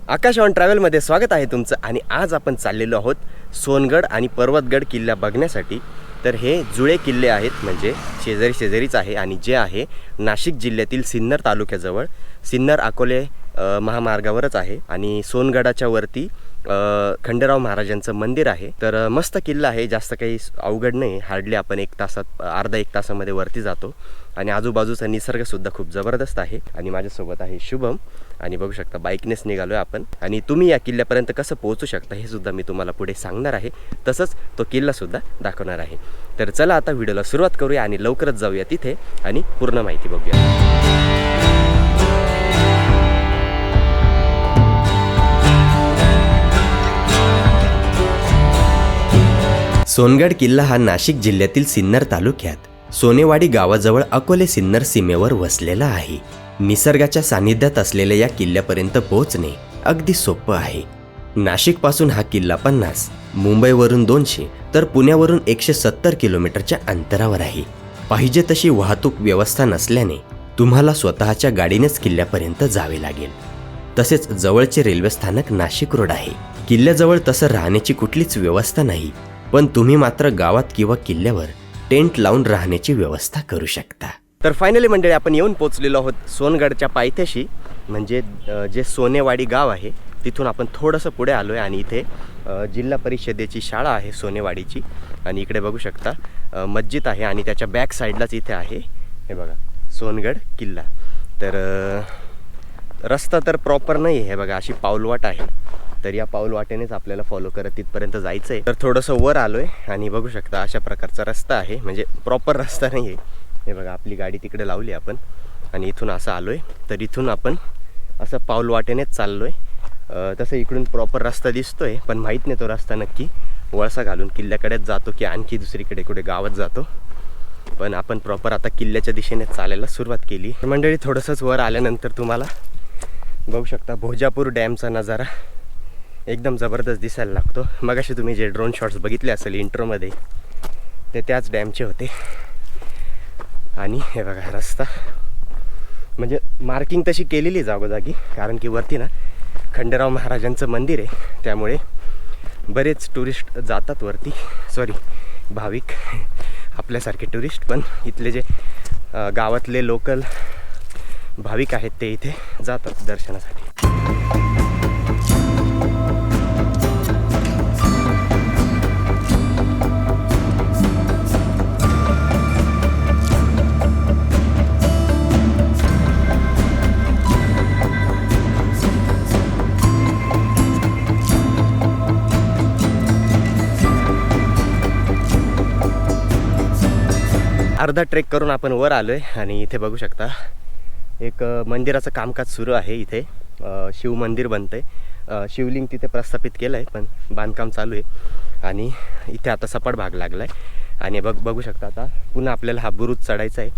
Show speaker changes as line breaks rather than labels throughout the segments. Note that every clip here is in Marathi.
आकाश ऑन ट्रॅव्हलमध्ये स्वागत आहे तुमचं. आणि आज आपण चाललेलो आहोत सोनगड आणि पर्वतगड किल्ला बघण्यासाठी. तर हे जुळे किल्ले आहेत, म्हणजे शेजारीच आहे आणि जे आहे नाशिक जिल्ह्यातील सिन्नर तालुक्याजवळ सिन्नर अकोले महामार्गावरच आहे. आणि सोनगडाच्या वरती खंडेराव महाराजांचं मंदिर आहे. तर मस्त किल्ला आहे, जास्त काही अवघड नाही. हार्डली आपण अर्धा एक तासामध्ये वरती जातो. आणि आजूबाजूचा निसर्गसुद्धा खूप जबरदस्त आहे. आणि माझ्यासोबत आहे शुभम. आणि बघू शकता बाईकनेच निघालो आहे आपण. आणि तुम्ही या किल्ल्यापर्यंत कसं पोहोचू शकता हे सुद्धा मी तुम्हाला पुढे सांगणार आहे. तसंच तो किल्लासुद्धा दाखवणार आहे. तर चला आता व्हिडिओला सुरुवात करूया आणि लवकरच जाऊया तिथे आणि पूर्ण माहिती बघूया. सोनगड किल्ला हा नाशिक जिल्ह्यातील सिन्नर तालुक्यात सोनेवाडी गावाजवळ अकोले सिन्नर सीमेवर वसलेला आहे. निसर्गाच्या सानिध्यात असलेल्या या किल्ल्यापर्यंत पोहोचणे अगदी सोपं आहे. नाशिकपासून हा किल्ला 50, मुंबईवरून 200 तर पुण्यावरून 170 किलोमीटरच्या अंतरावर आहे. पाहिजे तशी वाहतूक व्यवस्था नसल्याने तुम्हाला स्वतःच्या गाडीनेच किल्ल्यापर्यंत जावे लागेल. तसेच जवळचे रेल्वे स्थानक नाशिक रोड आहे. किल्ल्याजवळ तसं राहण्याची कुठलीच व्यवस्था नाही, पण तुम्ही मात्र गावात किंवा किल्ल्यावर टेंट लावून राहण्याची व्यवस्था करू शकता. तर फायनली मंडळी आपण येऊन पोहोचलेलो आहोत सोनगडच्या पायथ्याशी, म्हणजे जे सोनेवाडी गाव आहे तिथून आपण थोडंसं पुढे आलो आहे. आणि इथे जिल्हा परिषदेची शाळा आहे सोनेवाडीची. आणि इकडे बघू शकता मस्जिद आहे आणि त्याच्या बॅक साईडलाच इथे आहे हे बघा सोनगड किल्ला. तर रस्ता तर प्रॉपर नाही आहे, हे बघा अशी पाऊलवाट आहे. तर या पाऊलवाटेनेच आपल्याला फॉलो करत तिथपर्यंत जायचं आहे. तर थोडंसं वर आलो आहे आणि बघू शकता अशा प्रकारचा रस्ता आहे, म्हणजे प्रॉपर रस्ता नाही आहे. हे बघा आपली गाडी तिकडे लावली आपण आणि इथून असं आलो आहे. तर इथून आपण असं पाऊलवाटेनेच चाललो आहे. तसं इकडून प्रॉपर रस्ता दिसतो आहे, पण माहीत नाही तो रस्ता नक्की वळसा घालून किल्ल्याकडेच जातो की आणखी दुसरीकडे कुठे गावात जातो. पण आपण प्रॉपर आता किल्ल्याच्या दिशेने चालायला सुरुवात केली. मंडळी थोडंसंच वर आल्यानंतर तुम्हाला बघू शकता भोजापूर डॅमचा नजारा एकदम जबरदस्त दिसायला लागतो. मगाशी तुम्ही जे ड्रोन शॉट्स बघितले असेल इंट्रोमध्ये ते त्याच डॅमचे होते. आणि हे बघा रस्ता, म्हणजे मार्किंग तशी केलेली जागोजागी, कारण की वरती ना खंडेराव महाराजांचं मंदिर आहे, त्यामुळे बरेच टुरिस्ट जातात वरती. भाविक, आपल्यासारखे टुरिस्ट, पण इथले जे गावातले लोकल भाविक आहेत ते इथे जातात दर्शनासाठी. अर्धा ट्रेक करून आपण वर आलो आहे आणि इथे बघू शकता एक मंदिराचं कामकाज सुरू आहे. इथे शिव मंदिर बनतं आहे. शिवलिंग तिथे प्रस्थापित केलं आहे, पण बांधकाम चालू आहे. आणि इथे आता सपाट भाग लागला आहे. आणि बघू शकता आता पुन्हा आपल्याला हा बुरुज चढायचा आहे.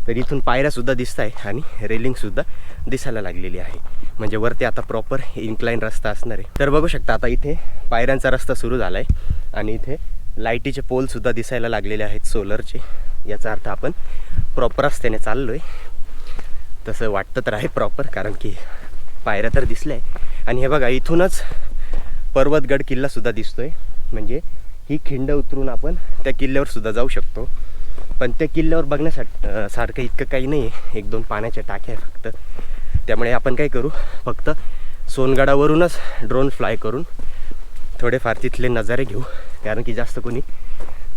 तर इथून पायऱ्यासुद्धा दिसत आहे आणि रेलिंगसुद्धा दिसायला लागलेली आहे, म्हणजे वरती आता प्रॉपर इन्क्लाइन रस्ता असणार आहे. तर बघू शकता आता इथे पायऱ्यांचा रस्ता सुरू झाला आहे आणि इथे लाईटीचे पोलसुद्धा दिसायला लागलेले आहेत सोलरचे. याचा अर्थ आपण प्रॉपर रस्त्याने चाललो आहे, तसं वाटतं तर आहे प्रॉपर, कारण की पायऱ्या तर दिसल्या आहे. आणि हे बघा इथूनच पर्वतगड किल्लासुद्धा दिसतो आहे, म्हणजे ही खिंड उतरून आपण त्या किल्ल्यावर सुद्धा जाऊ शकतो. पण त्या किल्ल्यावर बघण्यासाठी सारखं इतकं काही नाही आहे, 1-2 पाण्याच्या टाक्या आहे फक्त. त्यामुळे आपण काय करू, फक्त सोनगडावरूनच ड्रोन फ्लाय करून थोडेफार तिथले नजारे घेऊ, कारण की जास्त कोणी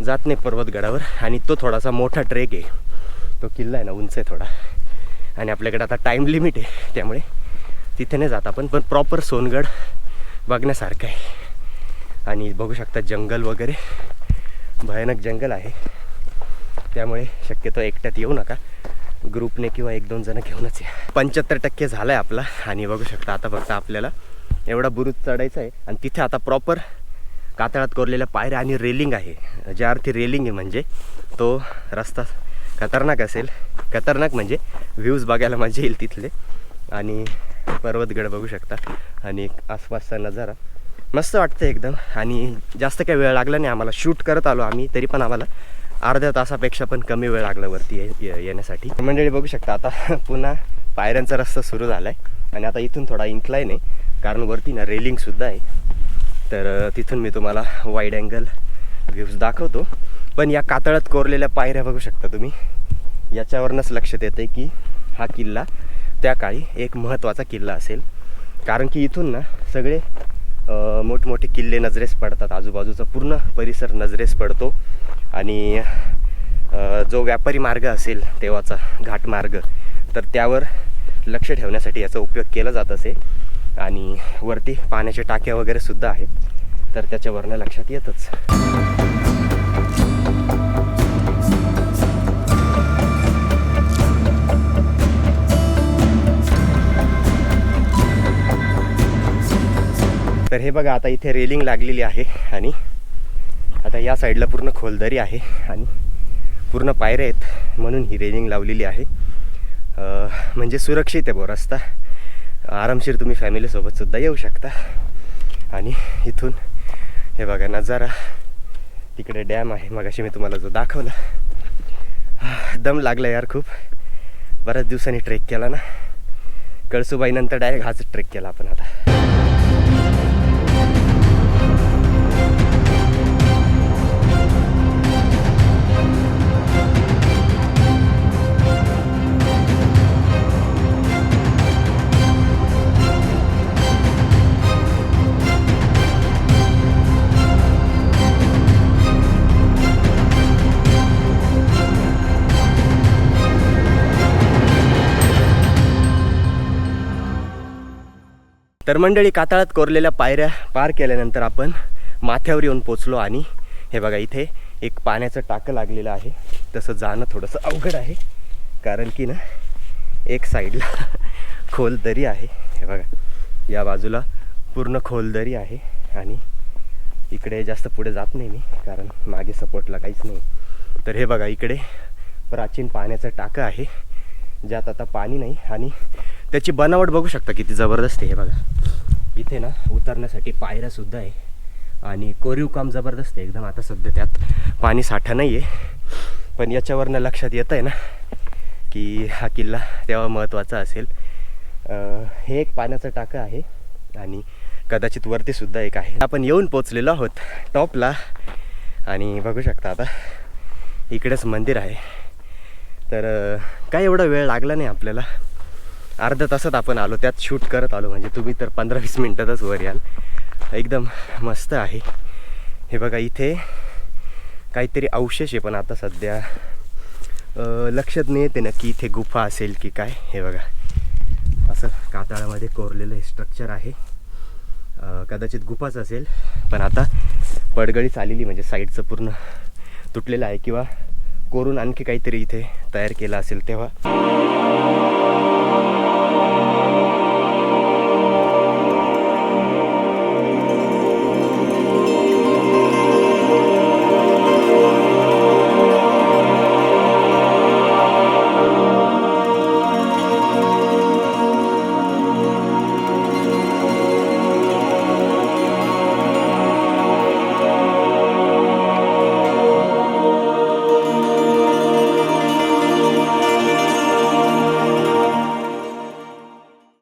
जात नाही पर्वतगडावर. आणि तो थोडासा मोठा ट्रेक आहे, तो किल्ला आहे ना उंच आहे थोडा, आणि आपल्याकडे आता टाईम लिमिट आहे, त्यामुळे तिथे नाही जात आपण. पण प्रॉपर सोनगड बघण्यासारखं आहे. आणि बघू शकता जंगल वगैरे, भयानक जंगल आहे, त्यामुळे शक्यतो एकट्यात येऊ नका, ग्रुपने किंवा 1-2 जण घेऊनच या. 75% झाला आहे आपला. आणि बघू शकता आता फक्त आपल्याला एवढा बुरुज चढायचा आहे. आणि तिथे आता प्रॉपर कातळात कोरलेल्या पायऱ्या आणि रेलिंग आहे. ज्या अर्थी रेलिंग आहे म्हणजे तो रस्ता खतरनाक असेल. खतरनाक म्हणजे व्ह्यूज बघायला मजा येईल तिथले. आणि पर्वतगड बघू शकता आणि आसपासचा नजारा मस्त वाटतं एकदम. आणि जास्त काही वेळ लागला नाही आम्हाला, शूट करत आलो आम्ही, तरी पण आम्हाला अर्ध्या तासापेक्षा पण कमी वेळ लागला वरती येण्यासाठी. मंडळी बघू शकता आता पुन्हा पायऱ्यांचा रस्ता सुरू झाला आहे. आणि आता इथून थोडा इन्क्लाइन आहे, कारण वरती ना रेलिंगसुद्धा आहे. तर तिथून मी तुम्हाला वाईड अँगल व्ह्यूज दाखवतो. पण या कातळात कोरलेल्या पायऱ्या बघू शकता तुम्ही. याच्यावरूनच लक्षात येते की हा किल्ला त्या काळी एक महत्त्वाचा किल्ला असेल. कारण की इथून ना सगळे मोठमोठे किल्ले नजरेस पडतात. आजूबाजूचा पूर्ण परिसर नजरेस पडतो. आणि जो व्यापारी मार्ग असेल तेव्हाचा घाटमार्ग, तर त्यावर लक्ष ठेवण्यासाठी याचा उपयोग केला जात असे. आणि वरती पाण्याच्या टाक्या वगैरे सुद्धा आहेत, तर त्याच्यावरनं लक्षात येतच. तर हे बघा, आता इथे रेलिंग लागलेली आहे आणि आता या साईडला पूर्ण खोलदरी आहे आणि पूर्ण पायऱ्या आहेत, म्हणून ही रेलिंग लावलेली आहे. म्हणजे सुरक्षित आहे बो रस्ता. आरामशीर तुम्ही फॅमिलीसोबत सुद्धा येऊ शकता. आणि इथून हे बघा नजारा. तिकडे डॅम आहे, मगाशी मी तुम्हाला जो दाखवला. दम लागला यार खूप. बऱ्याच दिवसांनी ट्रेक केला ना. कळसुबाईनंतर डायरेक्ट हाच ट्रेक केला आपण आता. तर मंडळी, कातळात कोरलेल्या पायऱ्या पार केल्यानंतर आपण माथ्यावर येऊन पोचलो. आणि हे बघा, इथे एक पाण्याचं टाकं लागलेलं आहे. तसं जाणं थोडंसं अवघड आहे, कारण की ना एक साईडला खोल दरी आहे. हे बघा, या बाजूला पूर्ण खोल दरी आहे. आणि इकडे जास्त पुढे जात नाही मी, कारण मागे सपोर्टला काहीच नाही. तर हे बघा, इकडे प्राचीन पाण्याचं टाकं आहे, ज्यात आता पाणी नाही. आणि त्याची बनावट बघू शकता किती जबरदस्त आहे. हे बघा, इथे ना उतरण्यासाठी पायऱ्या सुद्धा आहे आणि कोरीव काम जबरदस्त आहे एकदम. आता सध्या त्यात पाणी साठा नाही आहे, पण याच्यावरनं लक्षात येतं आहे ना की हा किल्ला तेव्हा महत्त्वाचा असेल. हे एक पाण्याचं टाकं आहे आणि कदाचित वरती सुद्धा एक आहे. आपण येऊन पोचलेलो आहोत टॉपला आणि बघू शकता आता इकडेच मंदिर आहे. तर काय एवढा वेळ लागला नाही आपल्याला. अर्ध्या तासात आपण आलो, त्यात शूट करत आलो. म्हणजे तुम्ही तर 15-20 मिनटातच वर याल. एकदम मस्त आहे. हे बघा, इथे काहीतरी अवशेष आहे, पण आता सध्या लक्षात नाही येते नक्की इथे गुफा असेल की काय. हे बघा, असं कातळामध्ये कोरलेलं स्ट्रक्चर आहे. कदाचित गुफाच असेल, पण आता पडगळीच आलेली, म्हणजे साईडचं पूर्ण तुटलेलं आहे किंवा कोरून आणखी काहीतरी इथे तयार केलं असेल तेव्हा.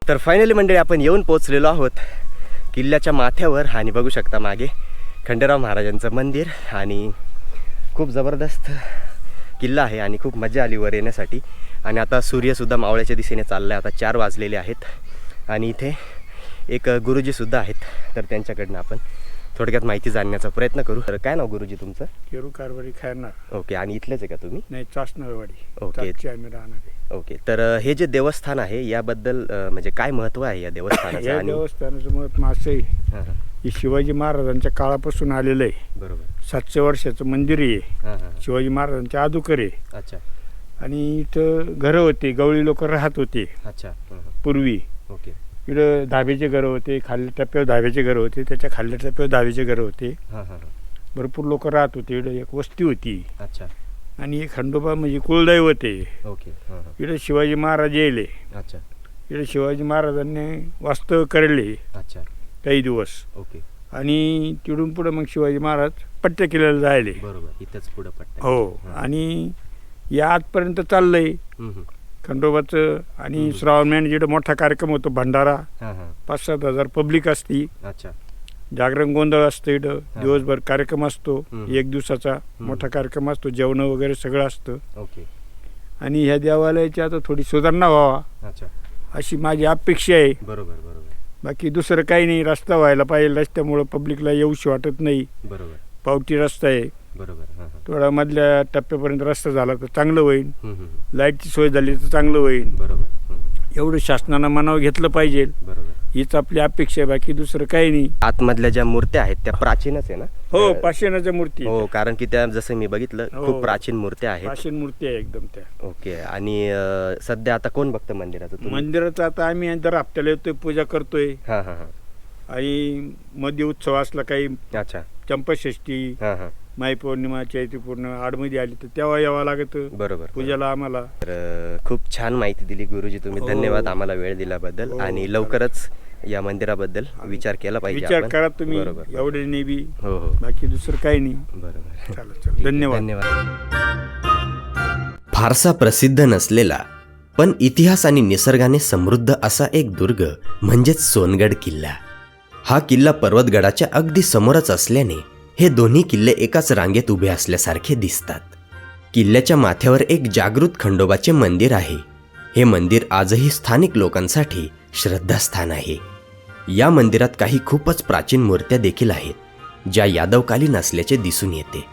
तर फायनली मंडळी, आपण येऊन पोचलेलो आहोत किल्ल्याच्या माथ्यावर. आणि बघू शकता मागे खंडेराव महाराजांचं मंदिर. आणि खूप जबरदस्त किल्ला आहे आणि खूप मजा आली वर येण्यासाठी. आणि आता सूर्यसुद्धा मावळ्याच्या दिशेने चालला आहे. आता 4 वाजलेले आहेत आणि इथे एक गुरुजीसुद्धा आहेत, तर त्यांच्याकडनं आपण थोडक्यात माहिती जाणण्याचा प्रयत्न करू. तर काय नाव गुरुजी तुमचं?
केरू कारवारी खायरनार.
ओके, आणि इथलेच आहे का तुम्ही?
नाही, चासनरवाडी.
ओके.
आम्ही राहणार आहे.
ओके, तर हे जे देवस्थान आहे याबद्दल म्हणजे काय महत्त्व आहे या देवस्थानाचं?
या
आणि
देवस्थानाचं महत्त्व असं आहे,
हां हां,
हे शिवाजी महाराजांच्या काळापासून आलेलं आहे.
बरोबर.
700 वर्षाचं मंदिर आहे.
हां हां,
शिवाजी महाराजांच्या अधुकर आहे.
अच्छा
आणि इथं घरं होते, गवळी लोक राहत होते
अच्छा. हां हां,
पूर्वी.
ओके.
इकडं धाब्याचे घरं होते, खाल्ल्या टप्प्यावर धाब्याचे घरं होते, त्याच्या खाल्ल्या टप्प्यावर धाब्याचे घरं होते.
हां हां हां,
भरपूर लोक राहत होते. इकडं एक वस्ती होती
अच्छा.
आणि एक खंडोबा म्हणजे कुलदैवत आहे.
ओके. हां हां,
इकडं शिवाजी महाराज येले.
अच्छा
इकडे शिवाजी महाराजांनी वास्तव करले
अच्छा.
काही दिवस.
ओके,
आणि तिकडून पुढे मग शिवाजी महाराज पट्ट्या किल्ल्याला जायले.
बरोबर. इथंच पुढं पट्टा.
हो.
हां.
आणि या आजपर्यंत चाललंय.
हम्म, हम्म.
खंडोबाचं आणि श्रावण महिन्यात जिथं मोठा कार्यक्रम होतो भंडारा,
हां हां
5-7 हजार पब्लिक असती,
अच्छा
जागरण गोंधळ असतं इथं, दिवसभर कार्यक्रम असतो,
हम्म.
1 दिवसाचा मोठा कार्यक्रम असतो, जेवण वगैरे सगळं असतं.
ओके
आणि ह्या देवालयाची आता थोडी सुधारणा व्हावा
अच्छा
अशी माझी अपेक्षा आहे.
बरोबर बरोबर
बाकी दुसरं काही नाही. रस्ता व्हायला पाहिजे, रस्त्यामुळं पब्लिकला येऊशी वाटत नाही.
बरोबर
पावटी रस्ता आहे,
बरोबर हां हां
थोडा मधल्या टप्प्यापर्यंत रस्ता झाला तर चांगलं होईल.
हम्म, हम्म.
लाईटची सोय झाली तर चांगलं होईल.
बरोबर
एवढं शासनानं मनावर घेतलं पाहिजे,
बरोबर.
हीच आपली अपेक्षा आहे. बाकी दुसरं काही नाही.
आतमधल्या ज्या मूर्त्या आहेत त्या प्राचीनच आहे ना?
हो, पाषाणाच्या मूर्ती आहे.
हो, कारण की त्या जसं मी बघितलं
हो.
खूप प्राचीन मूर्त्या आहेत.
पाषाण मूर्ती आहे एकदम त्या.
ओके. आणि सध्या आता कोण बघतं मंदिराचं तुम्ही?
मंदिराचं आता आम्ही दर हप्त्याला येतोय, पूजा करतोय.
हां हां हां
आणि मध्ये उत्सव असला, काही
अच्छा
चंपाषष्ठी,
हां हां
माई पौर्णिमा, चैत्री पौर्णिमा आडमध्ये आली तर तेव्हा यावं लागतं
बरोबर
पूजाला आम्हाला.
तर खूप छान माहिती दिली गुरुजी तुम्ही.
हो.
धन्यवाद आम्हाला वेळ दिल्याबद्दल.
हो,
आणि
चालेल.
लवकरच या मंदिराबद्दल विचार केला पाहिजे
विचार
आपण.
करा तुम्ही,
बरोबर
एवढे नाही बी.
हो हो
बाकी दुसरं काही नाही.
बरोबर.
चालेल. धन्यवाद.
फारसा प्रसिद्ध नसलेला पण इतिहास आणि निसर्गाने समृद्ध असा एक दुर्ग म्हणजेच सोनगड किल्ला. हा किल्ला पर्वतगडाच्या अगदी समोरच असल्याने हे दोन्ही किल्ले एकाच रांगेत उभे असल्यासारखे दिसतात. किल्ल्याच्या माथ्यावर एक जागृत खंडोबाचे मंदिर आहे. हे मंदिर आजही स्थानिक लोकांसाठी श्रद्धास्थान आहे. या मंदिरात काही खूपच प्राचीन मूर्त्या देखील आहेत, ज्या यादवकालीन असल्याचे दिसून येते.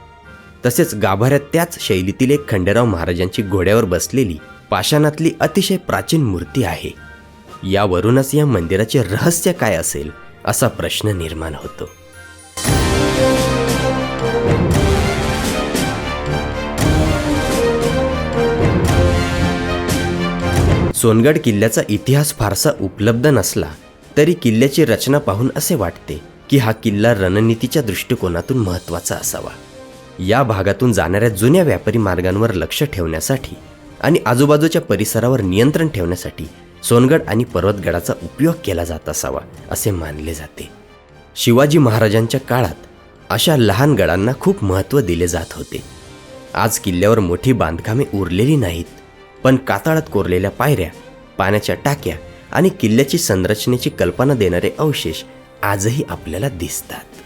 तसेच गाभाऱ्यात त्याच शैलीतील एक खंडेराव महाराजांची घोड्यावर बसलेली पाषाणातली अतिशय प्राचीन मूर्ती आहे. यावरूनच या मंदिराचे रहस्य काय असेल असा प्रश्न निर्माण होतो. सोनगड किल्ल्याचा इतिहास फारसा उपलब्ध नसला तरी किल्ल्याची रचना पाहून असे वाटते की हा किल्ला रणनीतीच्या दृष्टिकोनातून महत्त्वाचा असावा. या भागातून जाणाऱ्या जुन्या व्यापारी मार्गांवर लक्ष ठेवण्यासाठी आणि आजूबाजूच्या परिसरावर नियंत्रण ठेवण्यासाठी सोनगड आणि पर्वतगडाचा उपयोग केला जात असावा असे मानले जाते. शिवाजी महाराजांच्या काळात अशा लहान गडांना खूप महत्त्व दिले जात होते. आज किल्ल्यावर मोठी बांधकामे उरलेली नाहीत, पण कातळात कोरलेल्या पायऱ्या, पाण्याच्या टाक्या आणि किल्ल्याची संरचनेची कल्पना देणारे अवशेष आजही आपल्याला दिसतात.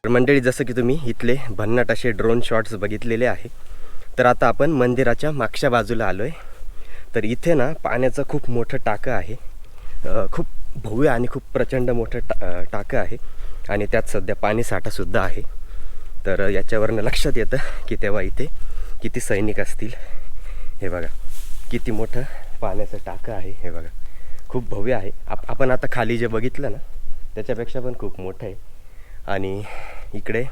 मंडळी, जसं की तुम्ही इथले भन्नाट असे ड्रोन शॉट्स बघितलेले आहे. तर आता आपण मंदिराच्या मागच्या बाजूला आलो आहे. तर इथे ना पाण्याचं खूप मोठं टाकं आहे. खूप भव्य आणि खूप प्रचंड मोठं टाकं आहे आणि त्यात सध्या पाणी साठासुद्धा आहे. तर याच्यावरनं लक्षात येतं की तेव्हा इथे किती सैनिक असतील. हे बघा किती मोठं पाण्याचं टाकं आहे. हे बघा खूप भव्य आहे. आपण आता खाली जे बघितलं ना त्याच्यापेक्षा पण खूप मोठं आहे. आणि इकडे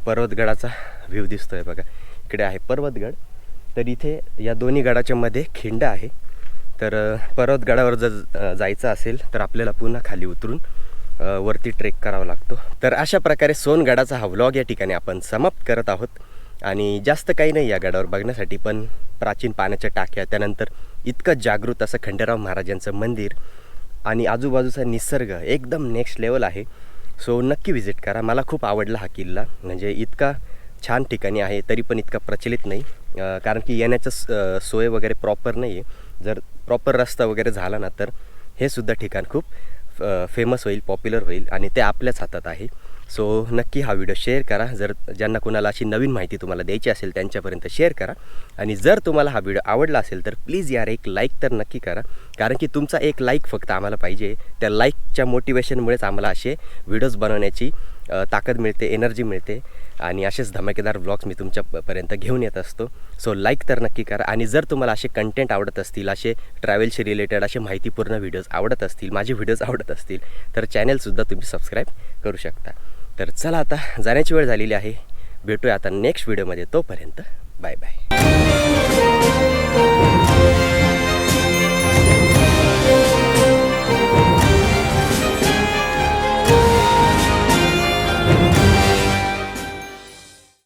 पर्वतगडाचा व्ह्यू दिसतोय बघा. इकडे आहे पर्वतगड. तर इथे या दोन्ही गडाच्या मध्ये खिंड आहे. तर पर्वतगडावर जर जायचं असेल तर आपल्याला पुन्हा खाली उतरून वरती ट्रेक करावा लागतो. तर अशा प्रकारे सोनगडाचा हा व्लॉग या ठिकाणी आपण समाप्त करत आहोत. आणि जास्त काही नाही या गडावर बघण्यासाठी, पण प्राचीन पाण्याच्या टाक्या, त्यानंतर इतकं जागृत असं खंडेराव महाराजांचं मंदिर आणि आजूबाजूचा निसर्ग एकदम नेक्स्ट लेवल आहे. सो नक्की व्हिजिट करा. मला खूप आवडला हा किल्ला. म्हणजे इतका छान ठिकाणी आहे तरी पण इतका प्रचलित नाही, कारण की येण्याचं सोय वगैरे प्रॉपर नाही आहे. जर प्रॉपर रस्ता वगैरे झाला ना तर हे सुद्धा ठिकाण खूप फेमस होईल, पॉप्युलर होईल आणि ते आपल्याच हातात आहे. सो नक्की हा व्हिडिओ शेअर करा. जर ज्यांना कुणाला अशी नवीन माहिती तुम्हाला द्यायची असेल त्यांच्यापर्यंत शेअर करा. आणि जर तुम्हाला हा व्हिडिओ आवडला असेल तर प्लीज यार एक लाईक तर नक्की करा, कारण की तुमचा एक लाईक फक्त आम्हाला पाहिजे. त्या लाईकच्या मोटिवेशनमुळेच आम्हाला असे व्हिडिओज बनवण्याची ताकद मिळते, एनर्जी मिळते आणि असेच धमाकेदार व्लॉग्स मी तुमच्यापर्यंत घेऊन येत असतो. सो लाईक तर नक्की करा. आणि जर तुम्हाला असे कंटेंट आवडत असतील, असे ट्रॅव्हलशी रिलेटेड असे माहितीपूर्ण व्हिडिओज आवडत असतील, माझे व्हिडिओज आवडत असतील तर चॅनलसुद्धा तुम्ही सबस्क्राईब करू शकता. तर चला आता जाण्याची वेळ झालेली आहे. भेटूया आता नेक्स्ट व्हिडिओमध्ये. तोपर्यंत बाय बाय.